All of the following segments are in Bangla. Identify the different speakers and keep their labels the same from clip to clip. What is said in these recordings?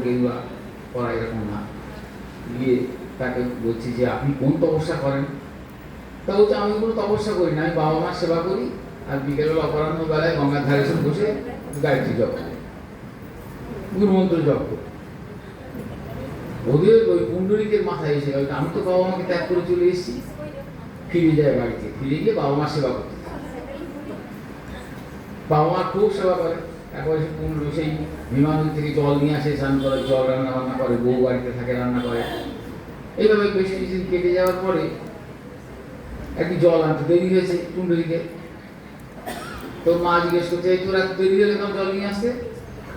Speaker 1: গেরুয়া পরা এরকম না, গিয়ে তাকে বলছি যে আপনি কোন তপস্যা করেন? তা বলছে আমি কোনো তপস্যা করি না, আমি বাবা মার সেবা করি আর বিকেলবেলা অপরাহ্ন বেলায় গঙ্গার ধারে এসে বসে গায়ত্রী জপ করি, গুরুমন্ত্র জপ করি। ওদের ওই পুণ্ডরীকের মাথায় এসে গেল আমি তো বাবা মাকে ত্যাগ করে চলে এসেছি। ফিরে যায় বাড়িতে, ফিরে গিয়ে বাবা মার সেবা করতে, বাবা মার খুব সেবা করে। একবার সেই বিমান থেকে জল নিয়ে আসে, স্নান করে, জল রান্না বান্না করে, বউ বাড়িতে থাকে রান্না করে। এইভাবে বেশ কিছুদিন কেটে যাওয়ার পরে একটি জল আনতে দেরি হয়েছে পুণ্ডরীকে। তো মা জিজ্ঞেস করছে এই তোর এত দেরি হলে কেন জল নিয়ে আসতে?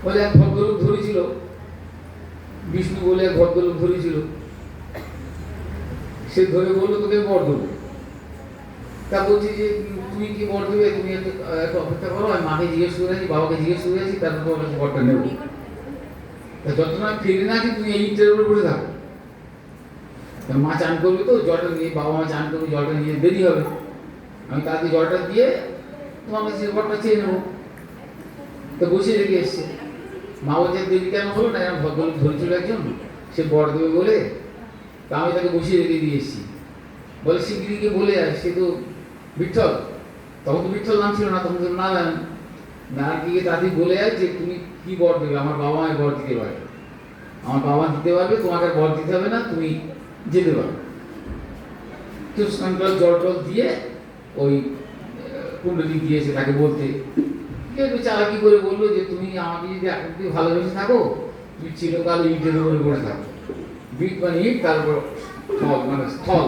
Speaker 1: বলে এক ভদ্রলোক ধরেছিল, বিষ্ণু বলে এক ভদ্রলোক ধরেছিল, সে ধরে বললো তোকে বর দেবো। তা বলছি যে তুমি কি বর দেবে, তুমি একটু অপেক্ষা করো, আমি মাকে জিজ্ঞেস করে আছি, বাবাকে জিজ্ঞেস করে আছি, তারপর তোমার কাছে বরটা নেবো। তা যতক্ষণ আমি ফিরে না আছি তুমি এই ইটের উপরে বসে থাকো। মা চান করবে তো জলটা নিয়ে, বাবা মা চান করবে, জলটা নিয়ে দেরি হবে, আমি তাকে জলটা দিয়ে তোমার কাছে বরটা চেয়ে নেবো। তো বসিয়ে রেখে এসছে। মা বলছে দেরি কেন হলো না, এরকম ভদ্রলোক ধরেছিল একজন, সে বর দেবে বলে, তা আমি তাকে বসিয়ে রেখে দিয়ে এসেছি। বলে শিগগিরিকে বলে আয়, সে তো বিঠল, তখন তো বিঠল নাম ছিল না, তখন তো নারায়ণ, নারায়ণকে তাদের বলে আয় যে তুমি কি বর দেবে, আমার বাবা মায়ের বর দিতে পারবে, আমার বাবা দিতে পারবে, তোমাকে বর দিতে হবে না, তুমি যেতে পারবে। তো স্নান জল টল দিয়ে ওই কুণ্ডলী দিয়েছে তাকে বলতে, একটু চালাকি করে বললো যে তুমি আমাকে যদি এখন ভালোবেসে থাকো, তুমি চিরকাল ইটের উপরে বসে থাকো, বিট মানে ইট, তারপর স্থল মানে স্থল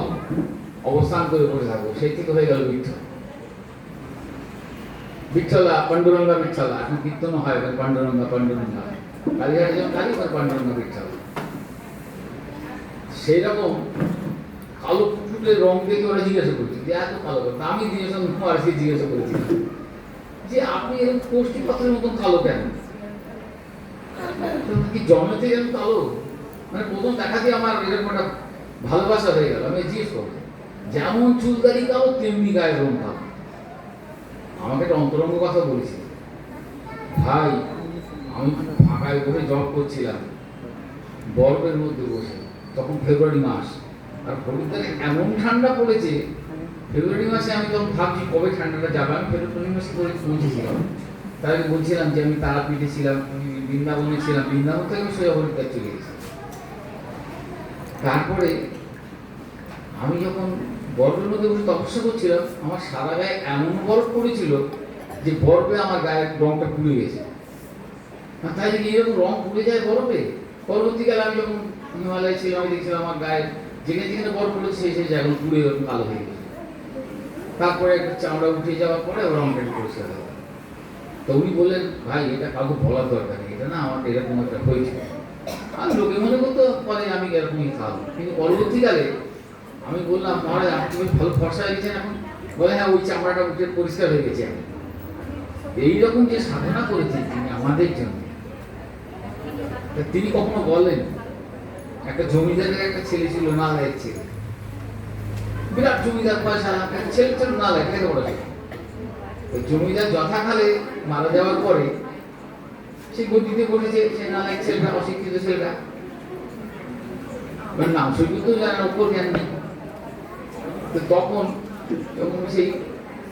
Speaker 1: অবস্থান করে বসে থাকো। সেই থেকে হয়ে গেল বিঠল, বিঠলা, পাণ্ডুরঙ্গা বিঠলা। এখন কীর্তন হয় পাণ্ডুরঙ্গা পাণ্ডুরঙ্গা, কালীঘাটে যেমন কালী পাণ্ডুরঙ্গা বিঠলা। সেই রকম কালো ফুটফুটের রং দেখে ওরা জিজ্ঞাসা করছে যে এত কালো কেন? আমি জিজ্ঞাসা করেছি যে আপনি এরকম কোষ্ঠী পাথরের মতন কালো কেন? কি জন্ম থেকে এরকম কালো? মানে প্রথম দেখাতে আমার এরকম একটা ভালোবাসা হয়ে গেল। আমি জিজ্ঞেস করবো যেমন চুলদারি কালো তেমনি গায়ের রং কালো। আমাকে একটা অন্তরঙ্গ কথা বলেছি, ভাই আমি ফাঁকায় বসে জব করছিলাম বরফের মধ্যে বসে, তখন ফেব্রুয়ারি মাস, আর হরিদ্বারে এমন ঠান্ডা পড়েছে, ফেব্রুয়ারি মাসে আমি তখন ভাবছি কবে ঠান্ডাটা যাবে। আমি ফেব্রুয়ারি মাসে করে পৌঁছেছিলাম, তাই বলছিলাম যে আমি তারাপীঠে ছিলাম, বৃন্দাবনে ছিলাম, বৃন্দাবন থেকে আমি সোজা হরিদ্বার চলে গেছি। তারপরে আমি যখন বরফের মধ্যে বসে তপস্যা করছিলাম, আমার সারা গায়ে এমন বরফ পড়েছিল যে বরফে আমার গায়ের রংটা পুড়ে গেছে। তাই যদি এরকম রং পুড়ে যায় বরফে, পরবর্তীকালে আমি যখন হিমালয়ে ছিলাম আমি দেখছিলাম আমার গায়ে যেখানে যেখানে বরফ পড়েছে সেই জায়গায় পুড়ে এরকম কালো হয়ে গেছে। তারপরে একটা চামড়া উঠে যাওয়ার পরে রংটা পরিষ্কার হয়ে গেল। তো উনি বললেন ভাই এটা কাউকে বলার দরকার নেই, এটা না আমার এরকম একটা হয়েছে। আর লোকে মনে করতে পারে আমি এরকমই খাবো, কিন্তু পরবর্তীকালে আমি বললাম মহারাজ আপনি ভালো ফর্সা হয়ে গেছেন এখন? বলে হ্যাঁ ওই চামড়াটা উঠে পরিষ্কার হয়ে গেছে। আমি এইরকম যে সাধনা করেছেন তিনি আমাদের জন্য, তিনি কখনো বলেন একটা জমিদারের একটা ছেলে ছিল, না লায়ক ছেলে, বিরাট জমিদার, পয়সা, একটা ছেলে ছিল না লায়ক, লেখা পড়া ছিল। ওই জমিদার যথাকালে মারা যাওয়ার পরে সে গদিতে বসেছে, সে না লায়ক ছেলেটা, অশিক্ষিত ছেলেটা, নাম সই করতেও জানে না, অক্ষর জ্ঞান নেই। তো তখন যখন সেই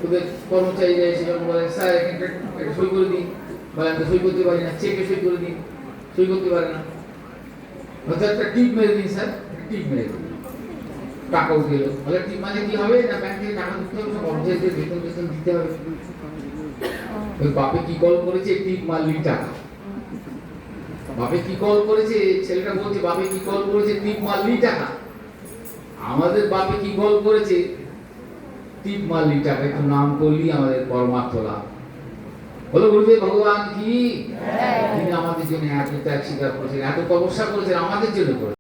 Speaker 1: ওদের কর্মচারীরা এসে যখন বলে স্যার এখানটা সই করে দিন, বলে আমি তো সই করতে পারি না, চেকে সই করে দিন, সই করতে পারে না, একটা টিপ মেরে দিন স্যার, টিপ মেরে দিন, টাকা উঠে এলো। বলে টিপ মানে কি হবে না, ব্যাংক থেকে টাকা দিতে হবে, সব কর্মচারীদের বেতন বেতন দিতে হবে। ওই বাপে কি কল করেছে, টিপ মারলি টাকা। বাপে কি কল করেছে, ছেলেটা বলছে বাপে কি কল করেছে, টিপ মারলি টাকা। আমাদের বাপে কি কল করেছে, টিপ মারলি টাকা, একটু নাম করলি আমাদের পরমার্থ লাভ হলো। গুরুদেব ভগবান কি, তিনি আমাদের জন্য এত ত্যাগ স্বীকার করেছেন, এত তপস্যা করেছেন, আমাদের জন্য করেছেন।